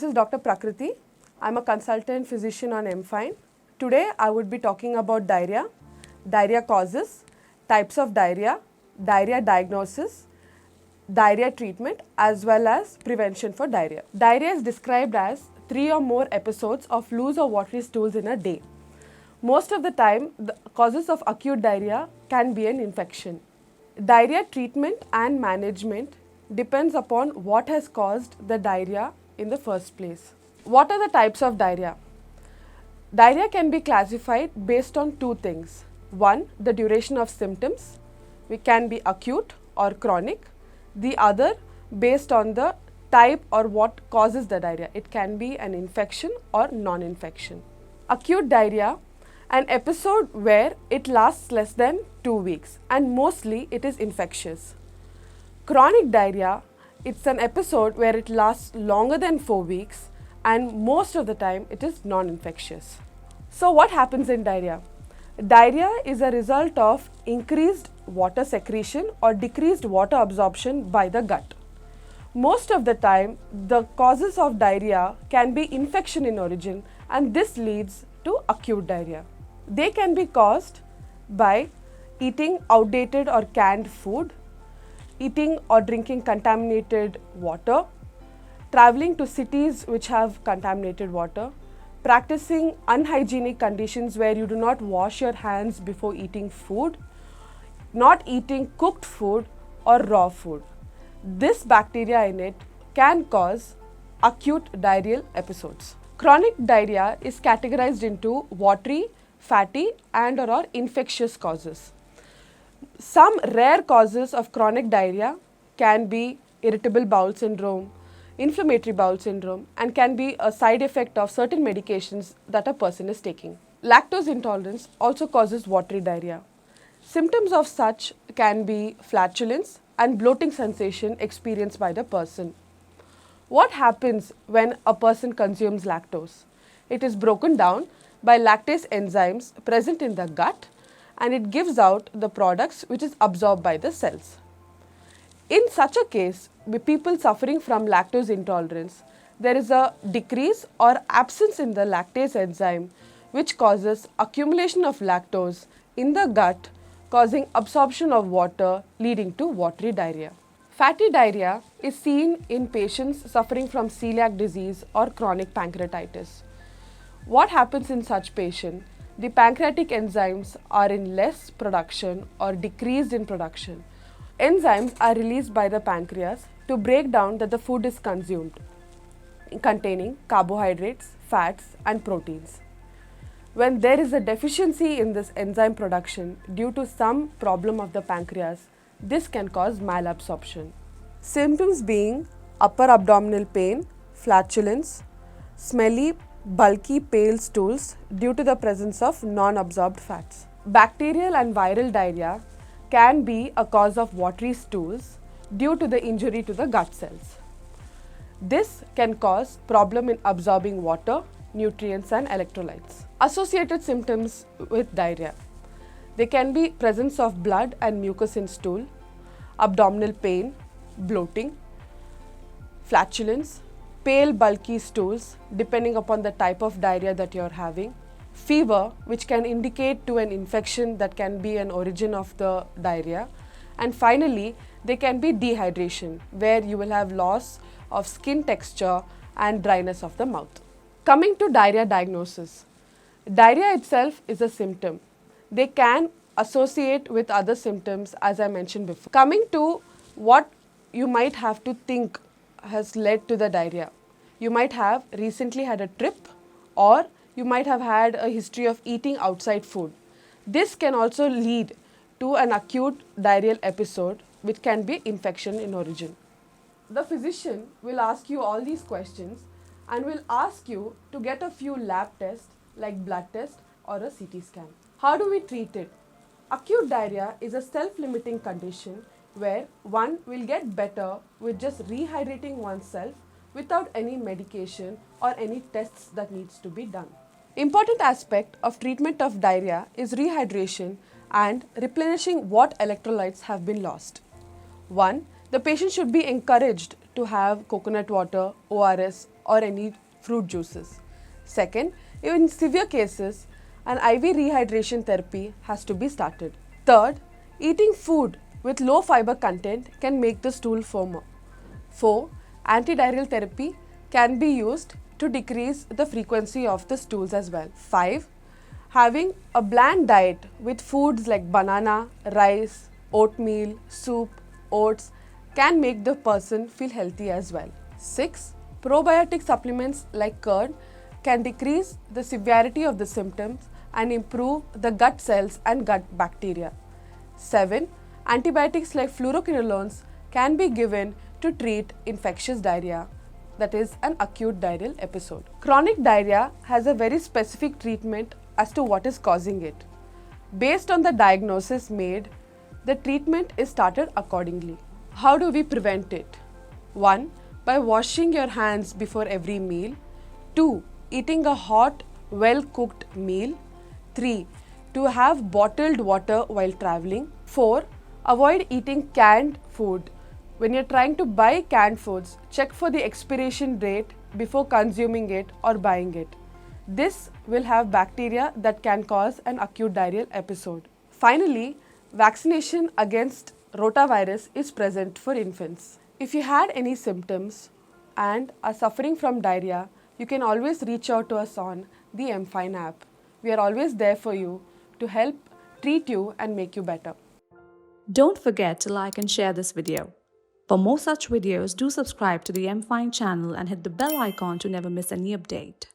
this is Dr. Prakriti. I'm a consultant physician on MFine. Today I would be talking about diarrhea, diarrhea causes, types of diarrhea, diarrhea diagnosis, diarrhea treatment as well as prevention for diarrhea. Diarrhea is described as 3 or more episodes of loose or watery stools in a day. Most of the time, the causes of acute diarrhea can be an infection. Diarrhea treatment and management depends upon what has caused the diarrhea in the first place. What are the types of diarrhea? Diarrhea can be classified based on two things. One, the duration of symptoms, which can be acute or chronic. The other, based on the type or what causes the diarrhea. It can be an infection or non-infection. Acute diarrhea, an episode where it lasts less than 2 weeks and mostly it is infectious. Chronic diarrhea, it's an episode where it lasts longer than 4 weeks and most of the time it is non-infectious. So what happens in diarrhea? Diarrhea is a result of increased water secretion or decreased water absorption by the gut. Most of the time, the causes of diarrhea can be infection in origin and this leads to acute diarrhea. They can be caused by eating outdated or canned food, eating or drinking contaminated water, traveling to cities which have contaminated water, practicing unhygienic conditions where you do not wash your hands before eating food, not eating cooked food or raw food. This bacteria in it can cause acute diarrheal episodes. Chronic diarrhea is categorized into watery, fatty and/or infectious causes. Some rare causes of chronic diarrhea can be irritable bowel syndrome, inflammatory bowel syndrome, and can be a side effect of certain medications that a person is taking. Lactose intolerance also causes watery diarrhea. Symptoms of such can be flatulence and bloating sensation experienced by the person. What happens when a person consumes lactose? It is broken down by lactase enzymes present in the gut and it gives out the products which is absorbed by the cells. In such a case, with people suffering from lactose intolerance, there is a decrease or absence in the lactase enzyme which causes accumulation of lactose in the gut, causing absorption of water leading to watery diarrhea. Fatty diarrhea is seen in patients suffering from celiac disease or chronic pancreatitis. What happens in such patient? The pancreatic enzymes are in less production or decreased in production. Enzymes are released by the pancreas to break down that the food is consumed containing carbohydrates, fats and proteins. When there is a deficiency in this enzyme production due to some problem of the pancreas, this can cause malabsorption. Symptoms being upper abdominal pain, flatulence, smelly, bulky, pale stools due to the presence of non-absorbed fats. Bacterial and viral diarrhea can be a cause of watery stools due to the injury to the gut cells. This can cause problem in absorbing water, nutrients and electrolytes. Associated symptoms with diarrhea. There can be presence of blood and mucus in stool, abdominal pain, bloating, flatulence, pale bulky stools depending upon the type of diarrhea that you are having, fever which can indicate to an infection that can be an origin of the diarrhea, and finally there can be dehydration where you will have loss of skin texture and dryness of the mouth. Coming to diarrhea diagnosis. Diarrhea itself is a symptom. They can associate with other symptoms as I mentioned before. Coming to what you might have to think has led to the diarrhea. You might have recently had a trip or you might have had a history of eating outside food. This can also lead to an acute diarrheal episode which can be infection in origin. The physician will ask you all these questions and will ask you to get a few lab tests like blood test or a CT scan. How do we treat it? Acute diarrhea is a self-limiting condition where one will get better with just rehydrating oneself without any medication or any tests that needs to be done. Important aspect of treatment of diarrhea is rehydration and replenishing what electrolytes have been lost. 1. The patient should be encouraged to have coconut water, ORS or any fruit juices. Second, in severe cases, an IV rehydration therapy has to be started. Third, eating food with low fiber content can make the stool firmer. 4. Antidiarrheal therapy can be used to decrease the frequency of the stools as well. 5. Having a bland diet with foods like banana, rice, oatmeal, soup, oats can make the person feel healthy as well. 6. Probiotic supplements like curd can decrease the severity of the symptoms and improve the gut cells and gut bacteria. 7. Antibiotics like fluoroquinolones can be given to treat infectious diarrhea, that is an acute diarrheal episode. Chronic diarrhea has a very specific treatment as to what is causing it. Based on the diagnosis made, the treatment is started accordingly. How do we prevent it? 1. By washing your hands before every meal. 2. Eating a hot, well-cooked meal. 3. To have bottled water while traveling. 4. Avoid eating canned food. When you're trying to buy canned foods, check for the expiration date before consuming it or buying it. This will have bacteria that can cause an acute diarrheal episode. Finally, vaccination against rotavirus is present for infants. If you had any symptoms and are suffering from diarrhea, you can always reach out to us on the MFine app. We are always there for you to help treat you and make you better. Don't forget to like and share this video. For more such videos, do subscribe to the MFine channel and hit the bell icon to never miss any update.